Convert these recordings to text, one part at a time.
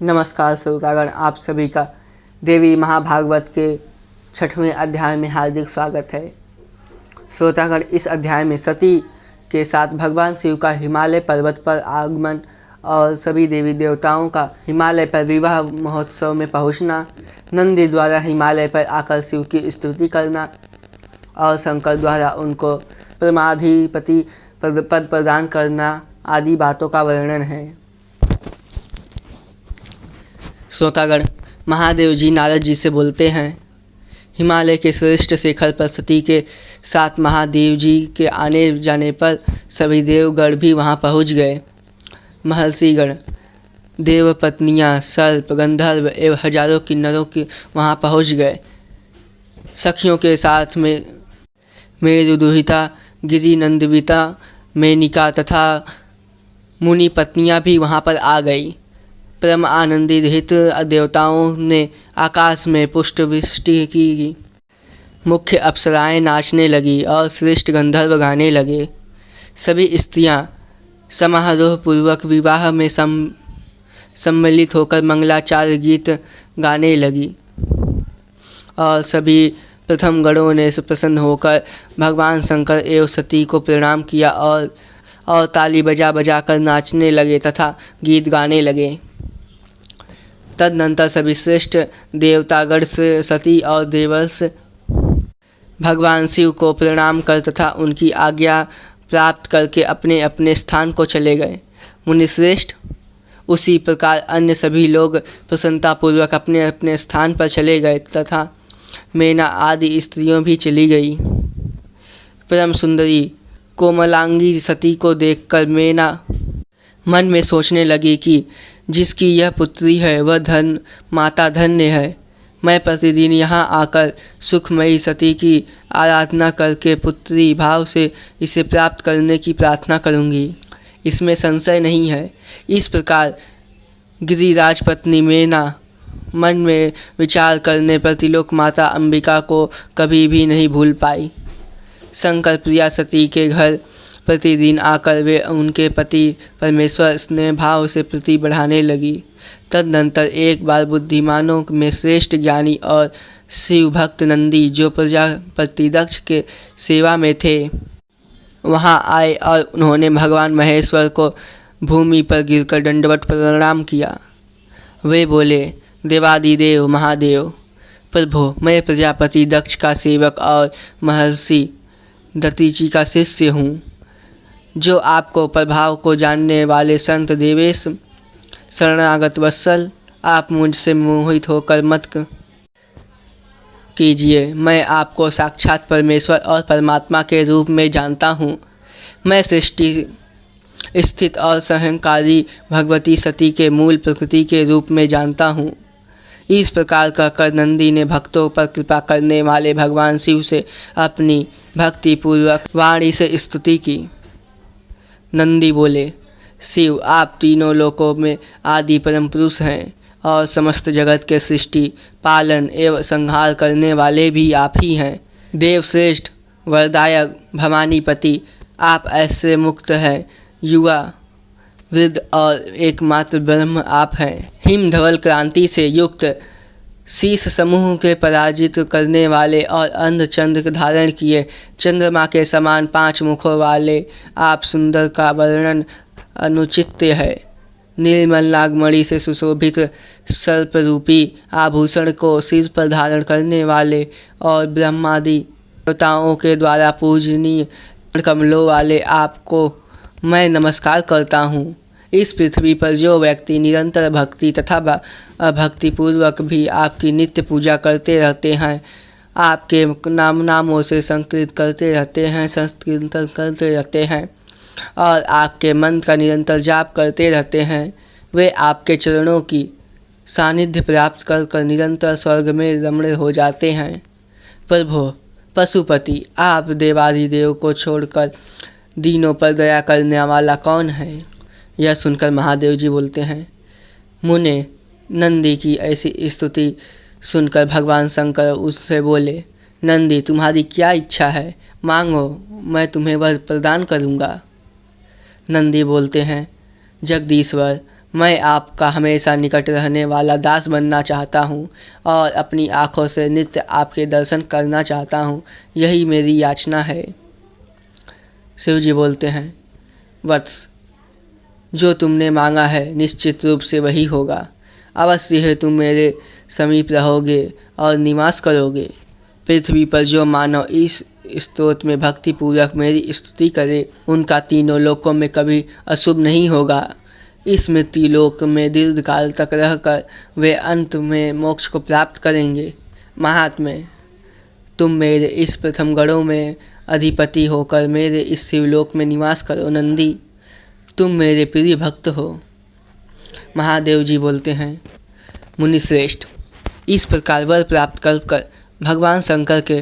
नमस्कार श्रोतागण, आप सभी का देवी महाभागवत के 6वें अध्याय में हार्दिक स्वागत है। श्रोतागण, इस अध्याय में सती के साथ भगवान शिव का हिमालय पर्वत पर आगमन और सभी देवी देवताओं का हिमालय पर विवाह महोत्सव में पहुंचना, नंदी द्वारा हिमालय पर आकर शिव की स्तुति करना और शंकर द्वारा उनको परमाधिपति पद प्रदान करना आदि बातों का वर्णन है। श्रोतागण, महादेव जी नारद जी से बोलते हैं, हिमालय के श्रेष्ठ शिखर पर सती के साथ महादेव जी के आने जाने पर सभी देवगण भी वहां पहुंच गए। महर्षिगण, देव पत्नियां, सर्प, गंधर्व एवं हजारों किन्नरों की वहां पहुंच गए। सखियों के साथ में मेरुदुहिता, गिरि नंदिता, मेनिका तथा मुनि पत्नियां भी वहां पर आ गई। परम आनंदित देवताओं ने आकाश में पुष्पवृष्टि की। मुख्य अप्सराएं नाचने लगी और श्रेष्ठ गंधर्व गाने लगे। सभी स्त्रियां समारोह पूर्वक विवाह में सम्मिलित होकर मंगलाचार्य गीत गाने लगी और सभी प्रथम गणों ने प्रसन्न होकर भगवान शंकर एवं सती को प्रणाम किया और ताली बजा बजा कर नाचने लगे तथा गीत गाने लगे। तदनंतर सभी श्रेष्ठ देवतागण से सती और देवर्ष भगवान शिव को प्रणाम कर तथा उनकी आज्ञा प्राप्त करके अपने अपने स्थान को चले गए। मुनिश्रेष्ठ, उसी प्रकार अन्य सभी लोग प्रसन्नतापूर्वक अपने अपने स्थान पर चले गए तथा मेना आदि स्त्रियों भी चली गई। परम सुंदरी कोमलांगी सती को देखकर मेना मन में सोचने लगी कि जिसकी यह पुत्री है वह माता धन्य है। मैं प्रतिदिन यहाँ आकर सुखमयी सती की आराधना करके पुत्री भाव से इसे प्राप्त करने की प्रार्थना करूँगी, इसमें संशय नहीं है। इस प्रकार गिरिराज पत्नी मेना मन में विचार करने पर त्रिलोक माता अंबिका को कभी भी नहीं भूल पाई। शंकर प्रिया सती के घर प्रतिदिन आकर वे उनके पति परमेश्वर स्नेह भाव से प्रीति बढ़ाने लगी। तदनंतर एक बार बुद्धिमानों में श्रेष्ठ ज्ञानी और शिव भक्त नंदी, जो प्रजापति दक्ष के सेवा में थे, वहां आए और उन्होंने भगवान महेश्वर को भूमि पर गिरकर दंडवत प्रणाम किया। वे बोले, देवादिदेव महादेव, प्रभु, मैं प्रजापति दक्ष का सेवक और महर्षि दतीची का शिष्य हूँ। जो आपको प्रभाव को जानने वाले संत देवेश शरणागत वत्सल, आप मुझसे मोहित होकर मत कीजिए। मैं आपको साक्षात परमेश्वर और परमात्मा के रूप में जानता हूँ। मैं सृष्टि स्थित और सहंकारी भगवती सती के मूल प्रकृति के रूप में जानता हूँ। इस प्रकार कहकर नंदी ने भक्तों पर कृपा करने वाले भगवान शिव से अपनी भक्तिपूर्वक वाणी से स्तुति की। नंदी बोले, शिव, आप तीनों लोकों में आदि परम पुरुष हैं और समस्त जगत के सृष्टि, पालन एवं संहार करने वाले भी आप ही हैं। देवश्रेष्ठ, वरदायक, भवानीपति, आप ऐसे मुक्त हैं। युवा, वृद्ध और एकमात्र ब्रह्म आप हैं। हिमधवल क्रांति से युक्त, शीश समूह के पराजित करने वाले और अर्धचंद्र धारण किए, चंद्रमा के समान 5 मुखों वाले आप सुंदर का वर्णन अनुचित्य है। निर्मल नागमणि से सुशोभित सर्परूपी आभूषण को सिर पर धारण करने वाले और ब्रह्मादि देवताओं के द्वारा पूजनीय कमलों वाले आपको मैं नमस्कार करता हूँ। इस पृथ्वी पर जो व्यक्ति निरंतर भक्ति तथा भक्तिपूर्वक भी आपकी नित्य पूजा करते रहते हैं, आपके नामों से संकीर्तन करते रहते हैं, संकीर्तन करते रहते हैं और आपके मंत्र का निरंतर जाप करते रहते हैं, वे आपके चरणों की सानिध्य प्राप्त कर निरंतर स्वर्ग में रमण हो जाते हैं। प्रभु पशुपति, आप देवादिदेव को छोड़कर दीनों पर दया करने वाला कौन है? यह सुनकर महादेव जी बोलते हैं, मुने, नंदी की ऐसी स्तुति सुनकर भगवान शंकर उससे बोले, नंदी, तुम्हारी क्या इच्छा है? मांगो, मैं तुम्हें वह प्रदान करूँगा। नंदी बोलते हैं, जगदीश्वर, मैं आपका हमेशा निकट रहने वाला दास बनना चाहता हूँ और अपनी आँखों से नित्य आपके दर्शन करना चाहता हूँ। यही मेरी याचना है। शिव जी बोलते हैं, वत्स, जो तुमने मांगा है निश्चित रूप से वही होगा। अवश्य ही तुम मेरे समीप रहोगे और निवास करोगे। पृथ्वी पर जो मानव इस स्तोत्र में भक्ति पूर्वक मेरी स्तुति करे, उनका तीनों लोकों में कभी अशुभ नहीं होगा। इस मृत्यु लोक में दीर्घकाल तक रहकर वे अंत में मोक्ष को प्राप्त करेंगे। महात्मे, तुम मेरे इस प्रथम गणों में अधिपति होकर मेरे इस शिवलोक में निवास करो। नंदी, तुम मेरे प्रिय भक्त हो। महादेव जी बोलते हैं, मुनिश्रेष्ठ, इस प्रकार वर प्राप्त कर भगवान शंकर के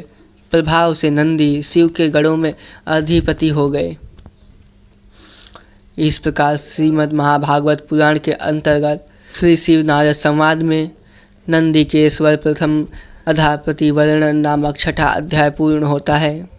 प्रभाव से नंदी शिव के गणों में अधिपति हो गए। इस प्रकार श्रीमद् महाभागवत पुराण के अंतर्गत श्री शिव नारद संवाद में नंदिकेश्वर प्रथम अधापति वर्णन नामक छठा अध्याय पूर्ण होता है।